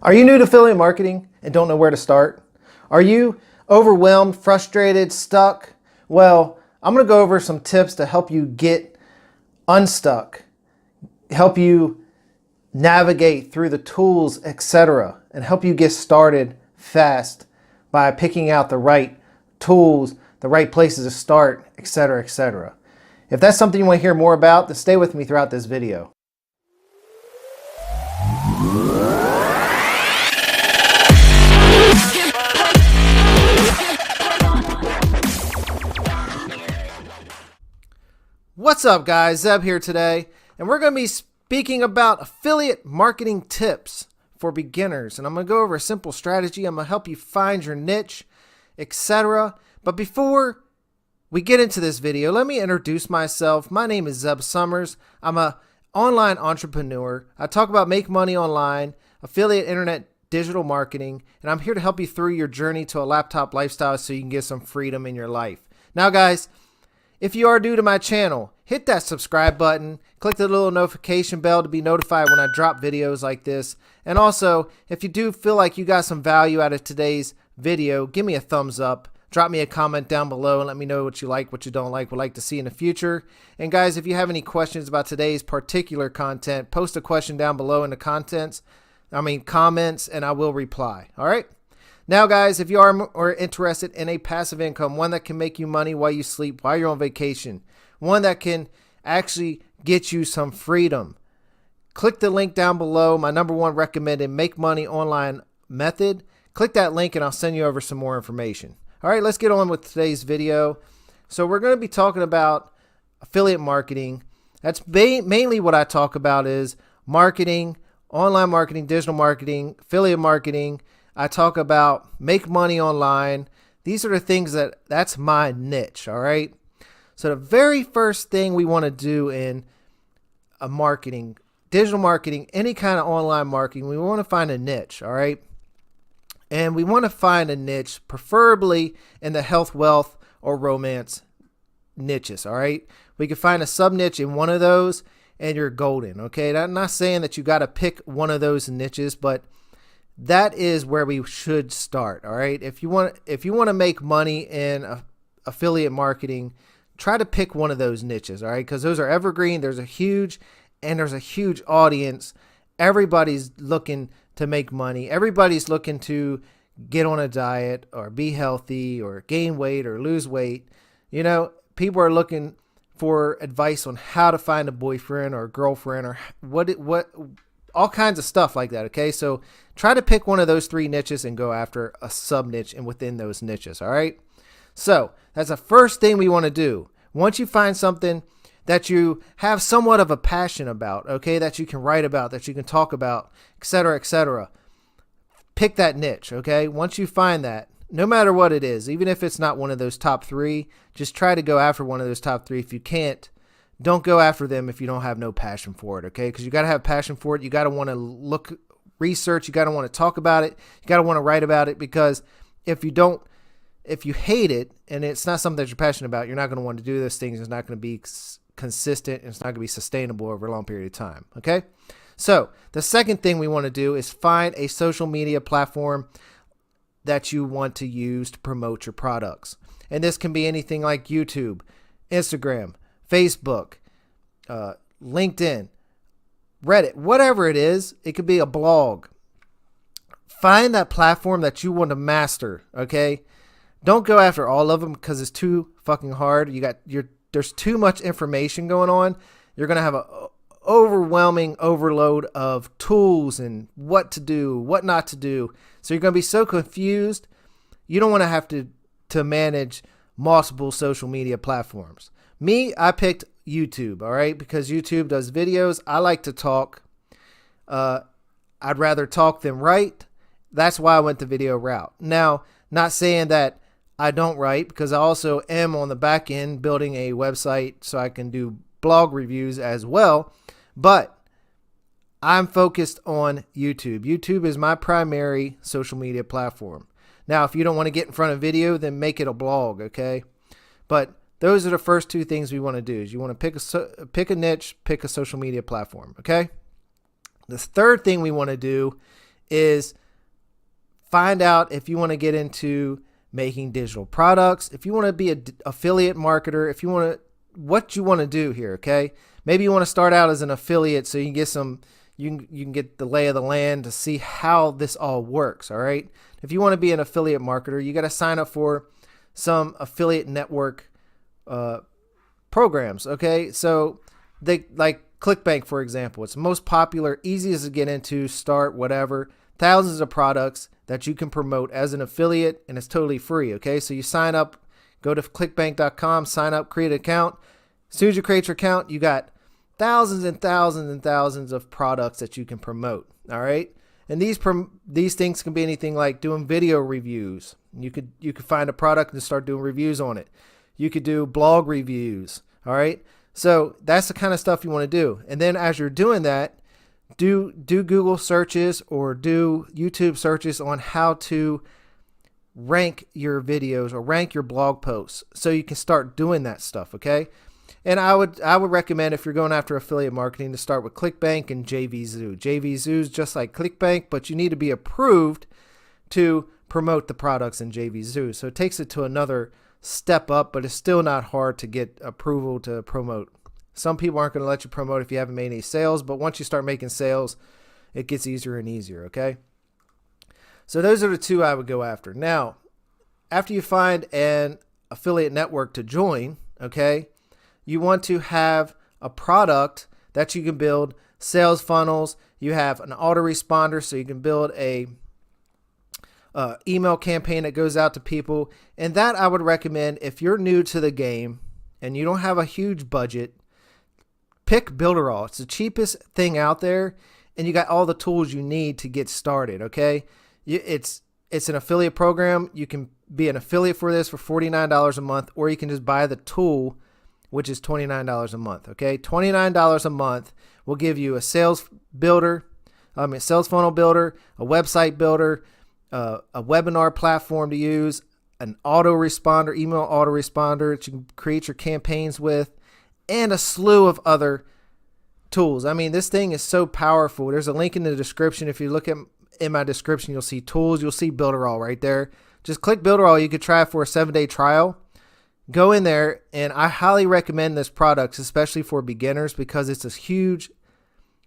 Are you new to affiliate marketing and don't know where to start? Are you overwhelmed, frustrated, stuck? Well, I'm going to go over some tips to help you get unstuck, help you navigate through the tools, etc., and help you get started fast by picking out the right tools, the right places to start, etc., etc. If that's something you want to hear more about, then stay with me throughout this video. What's up, guys? Zeb here today, and we're going to be speaking about affiliate marketing tips for beginners. And I'm going to go over a simple strategy. I'm going to help you find your niche, etc. But before we get into this video, let me introduce myself. My name is Zeb Summers. I'm an online entrepreneur. I talk about make money online, affiliate internet digital marketing, and I'm here to help you through your journey to a laptop lifestyle so you can get some freedom in your life. Now, guys, if you are new to my channel, hit that subscribe button, click the little notification bell to be notified when I drop videos like this. And also, if you do feel like you got some value out of today's video, give me a thumbs up, drop me a comment down below and let me know what you like, what you don't like, would like to see in the future. And guys, if you have any questions about today's particular content, post a question down below in the comments, and I will reply. All right? Now, guys, if you are interested in a passive income, one that can make you money while you sleep, while you're on vacation, one that can actually get you some freedom, click the link down below, my #1 recommended make money online method. Click that link and I'll send you over some more information. All right, let's get on with today's video. So we're going to be talking about affiliate marketing. That's mainly what I talk about is marketing, online marketing, digital marketing, affiliate marketing. I talk about make money online. These are the things that's my niche, all right? So the very first thing we want to do in a marketing, digital marketing, any kind of online marketing, we want to find a niche, all right? And we want to find a niche, preferably in the health, wealth, or romance niches, all right? We can find a sub-niche in one of those and you're golden, okay? I'm not saying that you got to pick one of those niches, but that is where we should start. All right. If you want to make money in affiliate marketing, try to pick one of those niches. All right. Because those are evergreen. There's a huge audience. Everybody's looking to make money. Everybody's looking to get on a diet or be healthy or gain weight or lose weight. You know, people are looking for advice on how to find a boyfriend or a girlfriend or what all kinds of stuff like that. Okay. So try to pick one of those 3 niches and go after a sub niche and within those niches. All right. So that's the first thing we want to do. Once you find something that you have somewhat of a passion about, okay, that you can write about, that you can talk about, etc., pick that niche. Okay. Once you find that, no matter what it is, even if it's not one of those top 3, just try to go after one of those top 3. If you can't, don't go after them if you don't have no passion for it, okay? Because you got to have passion for it. You got to want to research. You got to want to talk about it. You got to want to write about it, because if you hate it and it's not something that you're passionate about, you're not going to want to do those things. It's not going to be consistent, and it's not going to be sustainable over a long period of time, okay? So the second thing we want to do is find a social media platform that you want to use to promote your products. And this can be anything like YouTube, Instagram, Facebook, LinkedIn, Reddit, whatever it is. It could be a blog. Find that platform that you want to master, okay? Don't go after all of them because it's too fucking hard. There's too much information going on. You're going to have an overwhelming overload of tools and what to do, what not to do. So you're going to be so confused. You don't want to have to manage multiple social media platforms. Me, I picked YouTube, all right, because YouTube does videos. I like to talk. I'd rather talk than write. That's why I went the video route. Now, not saying that I don't write, because I also am on the back end building a website so I can do blog reviews as well, but I'm focused on YouTube. YouTube is my primary social media platform. Now, if you don't want to get in front of video, then make it a blog, okay? But those are the first 2 things we want to do. Is you want to pick a niche, pick a social media platform, okay? The third thing we want to do is find out if you want to get into making digital products, if you want to be an affiliate marketer, if you want to, what you want to do here, okay? Maybe you want to start out as an affiliate so you can get some, you can get the lay of the land to see how this all works, all right? If you want to be an affiliate marketer, you got to sign up for some affiliate network programs, okay? So they like ClickBank, for example. It's the most popular, easiest to get into, start, whatever. Thousands of products that you can promote as an affiliate, and it's totally free, okay? So you sign up, go to clickbank.com, sign up, create an account. As soon as you create your account, you got thousands and thousands and thousands of products that you can promote, all right? And these things can be anything like doing video reviews. You could find a product and start doing reviews on it. You could do blog reviews, all right? So that's the kind of stuff you want to do. And then as you're doing that, do Google searches or do YouTube searches on how to rank your videos or rank your blog posts so you can start doing that stuff, okay? And I would recommend, if you're going after affiliate marketing, to start with ClickBank and JVZoo. JVZoo is just like ClickBank, but you need to be approved to promote the products in JVZoo. So it takes it to another step up, but it's still not hard to get approval to promote. Some people aren't going to let you promote if you haven't made any sales, but once you start making sales, it gets easier and easier, okay? So those are the two I would go after. Now, after you find an affiliate network to join, okay, you want to have a product that you can build sales funnels. You have an autoresponder, so you can build a email campaign that goes out to people. And that I would recommend, if you're new to the game and you don't have a huge budget, pick Builderall. It's the cheapest thing out there, and you got all the tools you need to get started, okay? It's an affiliate program. You can be an affiliate for this for $49 a month, or you can just buy the tool, which is $29 a month, okay? $29 a month will give you a sales builder, sales funnel builder, a website builder, a webinar platform to use, an autoresponder, email autoresponder that you can create your campaigns with, and a slew of other tools. I mean, this thing is so powerful. There's a link in the description. If you look in my description, you'll see tools. You'll see Builderall right there. Just click Builderall. You could try it for a 7-day trial. Go in there, and I highly recommend this product, especially for beginners, because it's a huge,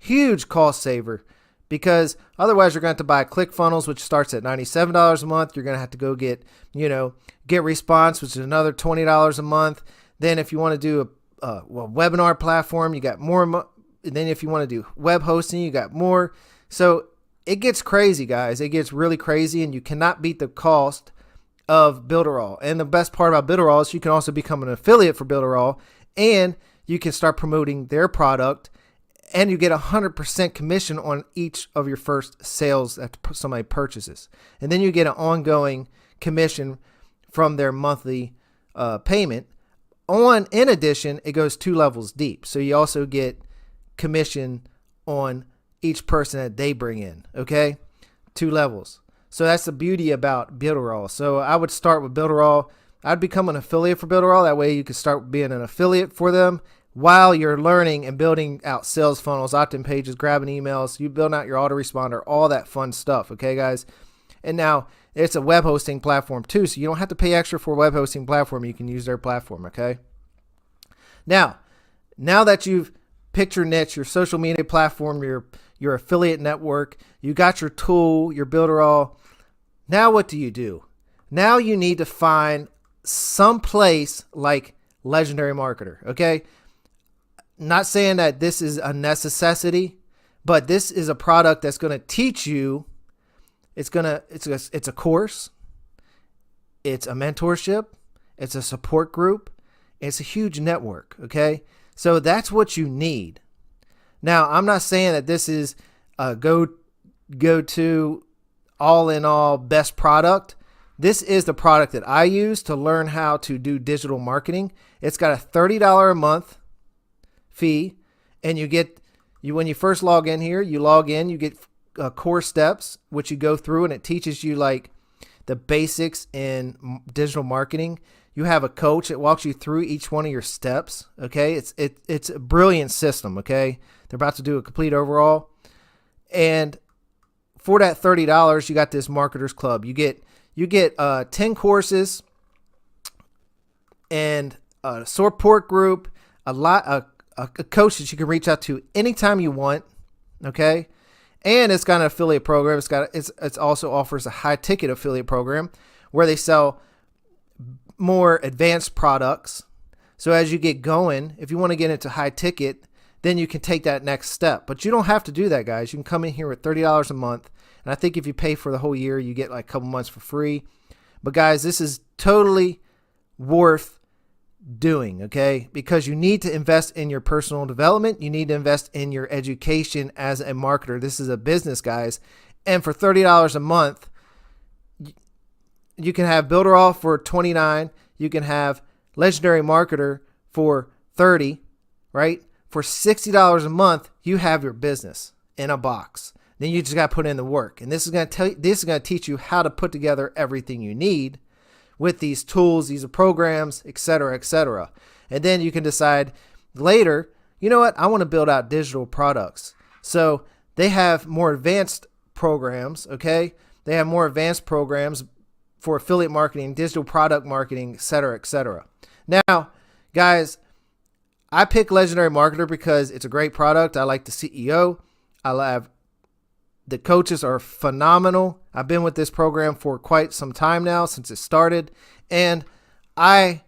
huge cost saver. Because otherwise, you're going to have to buy ClickFunnels, which starts at $97 a month. You're going to have to go get, GetResponse, which is another $20 a month. Then if you want to do a webinar platform, you got more. And then if you want to do web hosting, you got more. So it gets crazy, guys. It gets really crazy, and you cannot beat the cost of Builderall. And the best part about Builderall is you can also become an affiliate for Builderall, and you can start promoting their product, and you get 100% commission on each of your first sales that somebody purchases. And then you get an ongoing commission from their monthly payment. In addition, it goes 2 levels deep. So you also get commission on each person that they bring in, okay? 2 levels. So that's the beauty about Builderall. So I would start with Builderall. I'd become an affiliate for Builderall. That way you can start being an affiliate for them while you're learning and building out sales funnels, opt-in pages, grabbing emails, you build out your autoresponder, all that fun stuff, okay, guys? And now it's a web hosting platform too, so you don't have to pay extra for a web hosting platform. You can use their platform, okay? Now that you've picked your niche, your social media platform, your affiliate network, you got your tool, your Builderall. Now what do? Now you need to find some place like Legendary Marketer, okay? Not saying that this is a necessity, but this is a product that's going to teach you. It's a course. It's a mentorship. It's a support group. It's a huge network. Okay. So that's what you need. Now, I'm not saying that this is a go to all in all best product. This is the product that I use to learn how to do digital marketing. It's got a $30 a month fee, and when you first log in here, you get core steps, which you go through, and it teaches you like the basics in digital marketing. You have a coach that walks you through each one of your steps. Okay. It's a brilliant system. Okay. They're about to do a complete overhaul. And for that $30, you got this Marketers Club. You get 10 courses and a support group, a coach that you can reach out to anytime you want. Okay. And it's got an affiliate program. It's also offers a high ticket affiliate program where they sell more advanced products. So as you get going, if you want to get into high ticket, then you can take that next step. But you don't have to do that, guys. You can come in here with $30 a month. And I think if you pay for the whole year, you get like a couple months for free. But guys, this is totally worth doing, okay? Because you need to invest in your personal development. You need to invest in your education as a marketer. This is a business, guys. And for $30 a month, you can have Builder All for $29. You can have Legendary Marketer for $30, right? For $60 a month, you have your business in a box. Then you just got to put in the work. And this is going to teach you how to put together everything you need with these tools, these programs, etc., etc. And then you can decide later, you know what? I want to build out digital products. So they have more advanced programs, okay? They have more advanced programs for affiliate marketing, digital product marketing, etc., etc. Now, guys, I pick Legendary Marketer because it's a great product. I like the CEO. The coaches are phenomenal. I've been with this program for quite some time now, since it started, and I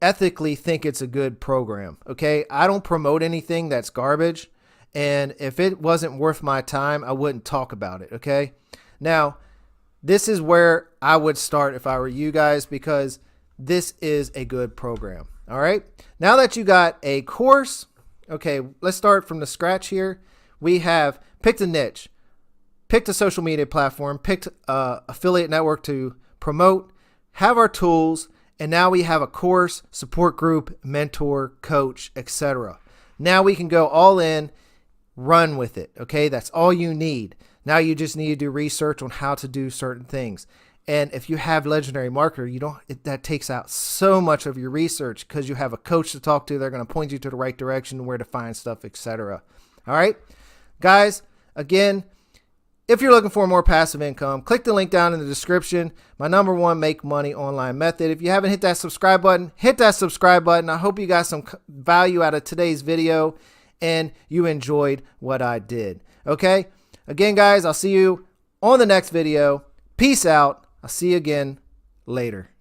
ethically think it's a good program. Okay, I don't promote anything that's garbage, and if it wasn't worth my time, I wouldn't talk about it. Okay, now this is where I would start if I were you guys, because this is a good program. All right, now that you got a course, okay, let's start from the scratch here. We have picked a niche, picked a social media platform, picked an affiliate network to promote, have our tools, and now we have a course, support group, mentor, coach, etc. Now we can go all in, run with it. Okay, that's all you need. Now you just need to do research on how to do certain things. And if you have Legendary Marketer, that takes out so much of your research, because you have a coach to talk to. They're going to point you to the right direction, where to find stuff, etc. All right, guys, again, if you're looking for more passive income, click the link down in the description. My #1 make money online method. If you haven't hit that subscribe button, hit that subscribe button. I hope you got some value out of today's video and you enjoyed what I did. Okay, again, guys, I'll see you on the next video. Peace out. I'll see you again later.